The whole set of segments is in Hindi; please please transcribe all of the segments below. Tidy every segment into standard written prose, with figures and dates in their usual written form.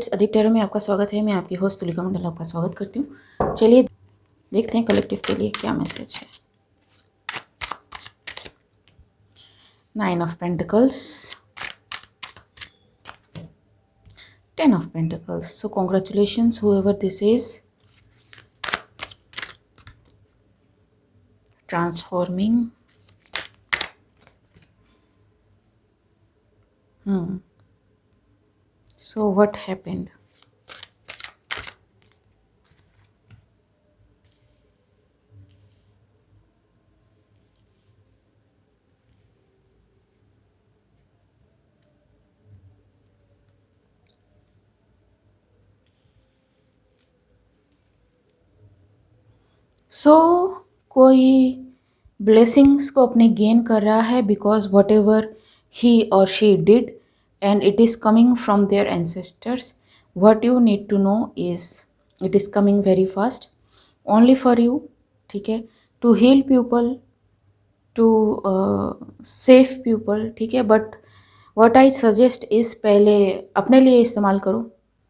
इट्स अदीप टेरो में आपका स्वागत है। मैं आपकी होस्ट तुलिका मंडल आपका स्वागत करती हूँ। चलिए देखते हैं कलेक्टिव के लिए क्या मैसेज है। 9 of pentacles, 10 of pentacles. So congratulations whoever this is. Transforming. So what happened? So कोई ब्लेसिंग्स को अपने गेन कर रहा है बिकॉज वट एवर ही और she did and it is coming from their ancestors. What you need to know is it is coming very fast only for you, ठीक है, to heal people, to save people, ठीक है। But what I suggest is पहले अपने लिए इस्तेमाल करो।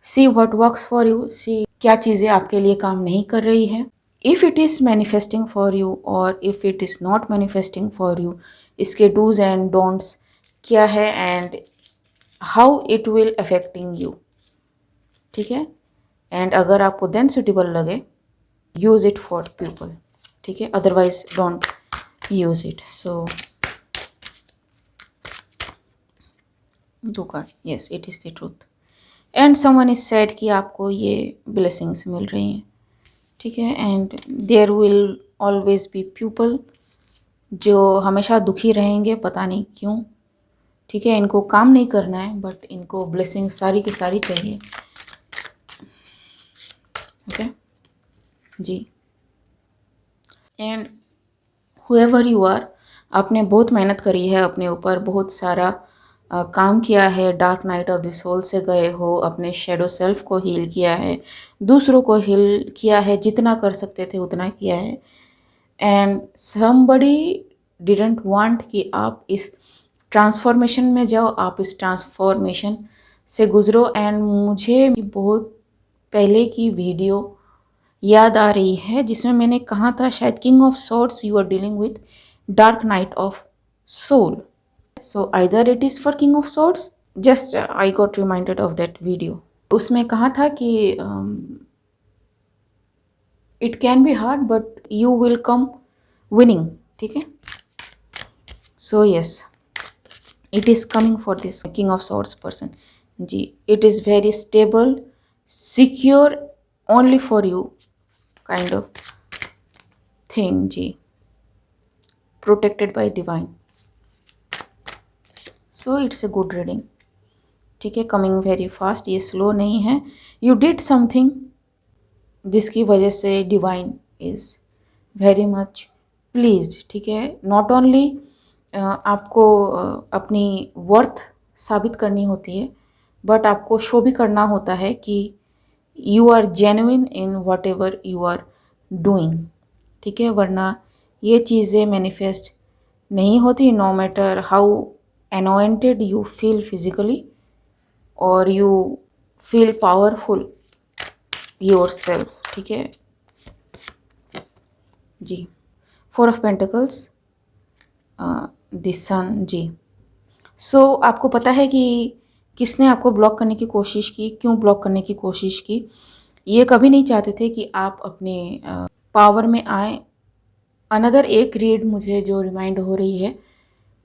see what works for you, see क्या चीज़ें आपके लिए काम नहीं कर रही है। if it is manifesting for you or if it is not manifesting for you, इसके do's and don'ts क्या है and how it will affecting you, ठीक है। एंड अगर आपको देन सुटेबल लगे यूज इट फॉर पीपल, ठीक है, otherwise don't use it. So two card, yes it is the truth and someone is said कि आपको ये ब्लेसिंग्स मिल रही हैं, ठीक है। And there will always be people जो हमेशा दुखी रहेंगे, पता नहीं क्यों, ठीक है। इनको काम नहीं करना है बट इनको ब्लेसिंग सारी की सारी चाहिए, ओके जी। एंड हुएवर यू आर, आपने बहुत मेहनत करी है अपने ऊपर, बहुत सारा काम किया है, dark night of the soul से गए हो, अपने शेडो सेल्फ को हील किया है, दूसरों को हील किया है, जितना कर सकते थे उतना किया है। एंड समबडी डिडंट वांट कि आप इस ट्रांसफॉर्मेशन में जाओ, आप इस ट्रांसफॉर्मेशन से गुजरो। एंड मुझे बहुत पहले की वीडियो याद आ रही है जिसमें मैंने कहा था शायद king of swords you are dealing with dark night of soul. So either it is for king of swords, just I got reminded of that video. उसमें कहा था कि it can be hard but you will come winning, ठीक है। So yes it is coming for this king of swords person जी। it is very stable, secure, only for you kind of thing जी, protected by divine, so it's a good reading, ठीक है। coming very fast, ये slow नहीं है। you did something जिसकी वजह से divine is very much pleased, ठीक है। not only आपको अपनी वर्थ साबित करनी होती है बट आपको शो भी करना होता है कि you are genuine in whatever you are doing, ठीक है। वरना ये चीज़ें मैनिफेस्ट नहीं होती, no matter how anointed you feel physically और you feel powerful yourself, ठीक है जी। 4 of pentacles, the sun ji. So आपको पता है कि किसने आपको ब्लॉक करने की कोशिश की, क्यों ब्लॉक करने की कोशिश की। ये कभी नहीं चाहते थे कि आप अपने पावर में आए। अनदर एक रीड मुझे जो रिमाइंड हो रही है,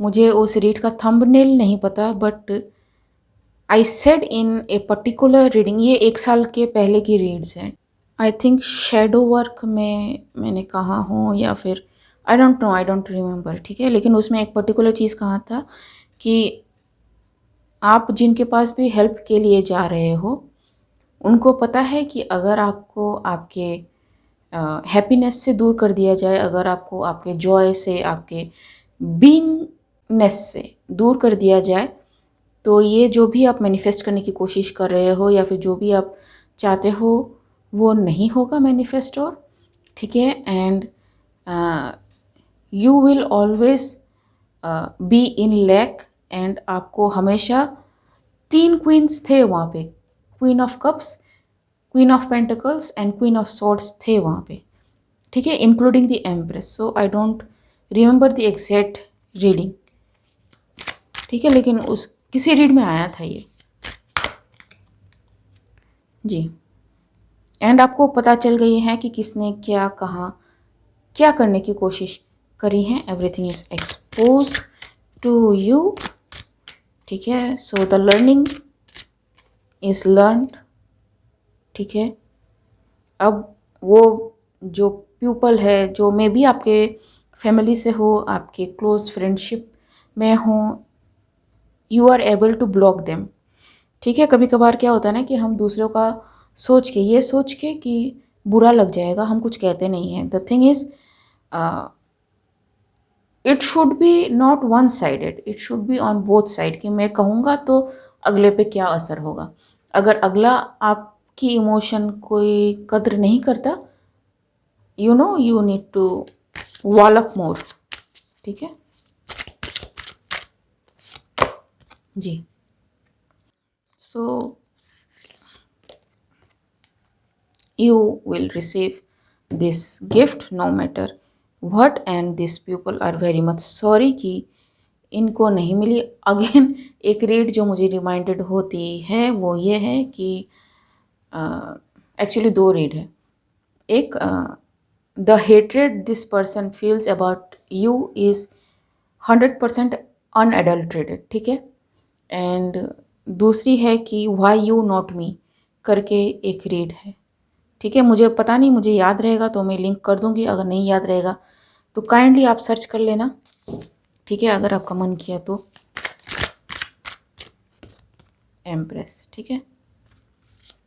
मुझे उस रीड का थंबनेल नहीं पता but I said in a particular reading, ये 1 साल के पहले की रीड्स हैं, आई थिंक शेडो वर्क में मैंने कहा हूँ या फिर I don't know, I don't remember, ठीक है। लेकिन उसमें एक पर्टिकुलर चीज़ कहा था कि आप जिनके पास भी हेल्प के लिए जा रहे हो उनको पता है कि अगर आपको आपके हैप्पीनेस से दूर कर दिया जाए, अगर आपको आपके जॉय से, आपके बीइंगनेस से दूर कर दिया जाए, तो ये जो भी आप मैनिफेस्ट करने की कोशिश कर रहे हो या फिर जो भी आप चाहते हो वो नहीं होगा मैनिफेस्ट, और ठीक है। And you will always be in luck. And आपको हमेशा 3 क्वींस थे वहाँ पे, queen of cups, queen of pentacles and queen of swords थे वहाँ पे, ठीक है, including the empress. So I don't remember the exact reading, ठीक है, लेकिन उस किसी रीड में आया था ये जी. एंड आपको पता चल गई है कि किसने क्या कहा, क्या करने की कोशिश करी है. Everything is exposed to you, ठीक है. So the learning is learned, ठीक है. अब वो जो प्यूपल है, जो मे बी आपके फैमिली से हो, आपके क्लोज फ्रेंडशिप में हो, you are able to block them, ठीक है. कभी कभार क्या होता है ना कि हम दूसरों का सोच के, ये सोच के कि बुरा लग जाएगा, हम कुछ कहते नहीं हैं. The thing is it should be not one sided, it should be on both side, कि मैं कहूँगा तो अगले पे क्या असर होगा. अगर अगला आपकी इमोशन कोई कद्र नहीं करता, you know, you need to wall up more, ठीक है जी. सो you will receive this gift no matter what, and these people are very much sorry कि इनको नहीं मिली. अगेन एक रीड जो मुझे रिमाइंडेड होती है वो ये है कि एक्चुअली दो रीड है. एक the hatred this person feels about you is 100% unadulterated, ठीक है. एंड दूसरी है कि वाई यू नॉट मी करके एक रीड है, ठीक है. मुझे पता नहीं, मुझे याद रहेगा तो मैं लिंक कर दूंगी, अगर नहीं याद रहेगा तो काइंडली आप सर्च कर लेना, ठीक है, अगर आपका मन किया तो. एम्प्रेस, ठीक है.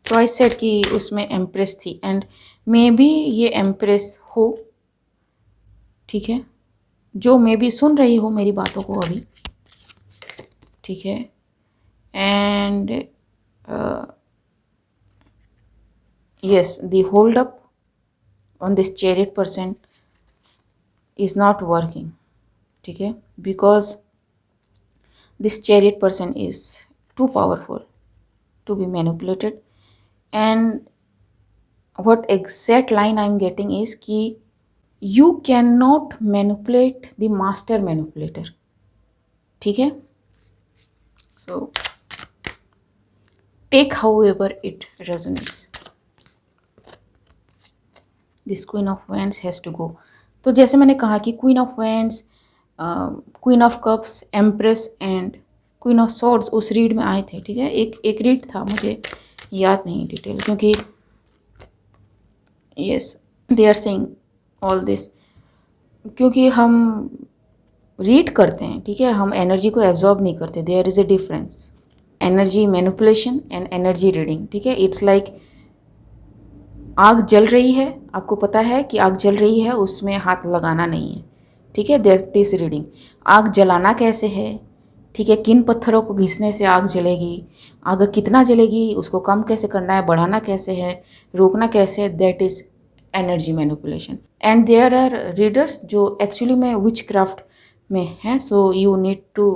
सो आई सेड कि उसमें एम्प्रेस थी, एंड मे बी ये एम्प्रेस हो, ठीक है, जो मे बी सुन रही हो मेरी बातों को अभी, ठीक है. And yes, the hold up on this chariot person is not working, ठीक है, because this chariot person is too powerful to be manipulated. And what exact line I'm getting is कि you cannot manipulate the master manipulator, ठीक है. So take however it resonates. This queen of wands has to go. तो जैसे मैंने कहा कि queen of wands, queen of cups, empress and queen of swords उस रीड में आए थे, ठीक है. एक रीड था, मुझे याद नहीं डिटेल, क्योंकि yes they are saying all this, क्योंकि हम रीड करते हैं, ठीक है, हम एनर्जी को एब्जॉर्ब नहीं करते. There is a difference, energy manipulation and energy reading, ठीक है. इट्स लाइक आग जल रही है, आपको पता है कि आग जल रही है, उसमें हाथ लगाना नहीं है, ठीक है. That is reading. आग जलाना कैसे है, ठीक है, किन पत्थरों को घिसने से आग जलेगी, आग कितना जलेगी, उसको कम कैसे करना है, बढ़ाना कैसे है, रोकना कैसे है, that is energy manipulation. And there are readers जो एक्चुअली में विच क्राफ्ट में हैं. सो यू नीड टू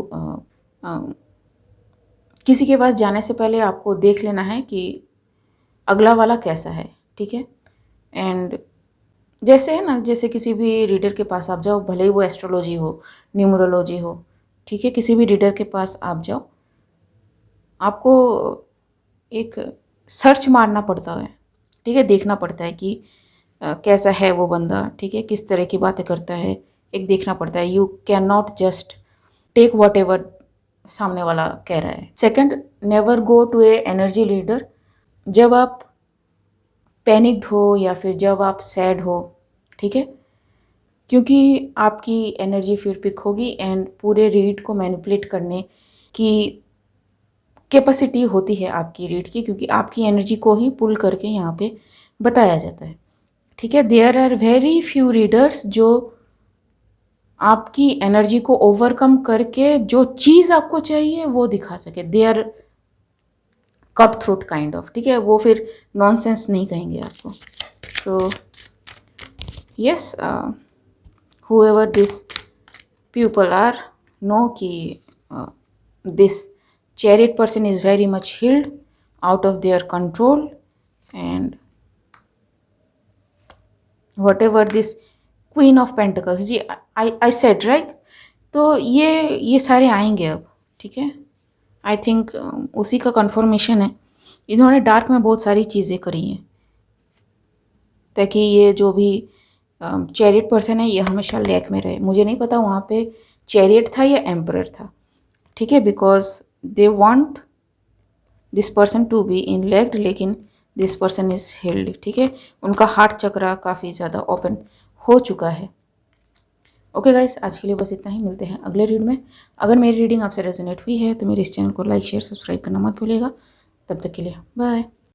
किसी के पास जाने से पहले आपको देख लेना है कि अगला वाला कैसा है, ठीक है. एंड जैसे है ना, जैसे किसी भी रीडर के पास आप जाओ, भले ही वो एस्ट्रोलॉजी हो, न्यूमरोलॉजी हो, ठीक है, किसी भी रीडर के पास आप जाओ, आपको एक सर्च मारना पड़ता है, ठीक है, देखना पड़ता है कि कैसा है वो बंदा, ठीक है, किस तरह की बातें करता है, एक देखना पड़ता है. You can not just take whatever सामने वाला कह रहा है. Second, never go to a energy reader जब आप पैनिक्ड हो या फिर जब आप सैड हो, ठीक है, क्योंकि आपकी एनर्जी फिर पिक होगी एंड पूरे रीड को मैनिपुलेट करने की कैपेसिटी होती है आपकी रीड की, क्योंकि आपकी एनर्जी को ही पुल करके यहाँ पे बताया जाता है, ठीक है. There are very few readers जो आपकी एनर्जी को ओवरकम करके जो चीज़ आपको चाहिए वो दिखा सके. They are cut throat kind of, ठीक है, वो फिर नॉनसेंस नहीं कहेंगे आपको. So yes, whoever this people are, know कि this chariot person is very much healed out of their control, and whatever this Queen of Pentacles जी, I said right, तो ये सारे आएंगे अब, ठीक है। आई थिंक उसी का कंफर्मेशन है। इन्होंने डार्क में बहुत सारी चीज़ें करी हैं ताकि ये जो भी चैरियट पर्सन है ये हमेशा लैक में रहे। मुझे नहीं पता वहाँ पे चैरियट था या एम्परर था, ठीक है, because they want this person to be in legged, लेकिन दिस पर्सन इज हेल्ड, ठीक है। उनका हार्ट चक्रा काफ़ी ज़्यादा ओपन हो चुका है। ओके गाइस, आज के लिए बस इतना ही। मिलते हैं अगले रीड में। अगर मेरी रीडिंग आपसे रेजोनेट हुई है तो मेरे इस चैनल को लाइक शेयर सब्सक्राइब करना मत भूलिएगा। तब तक के लिए बाय।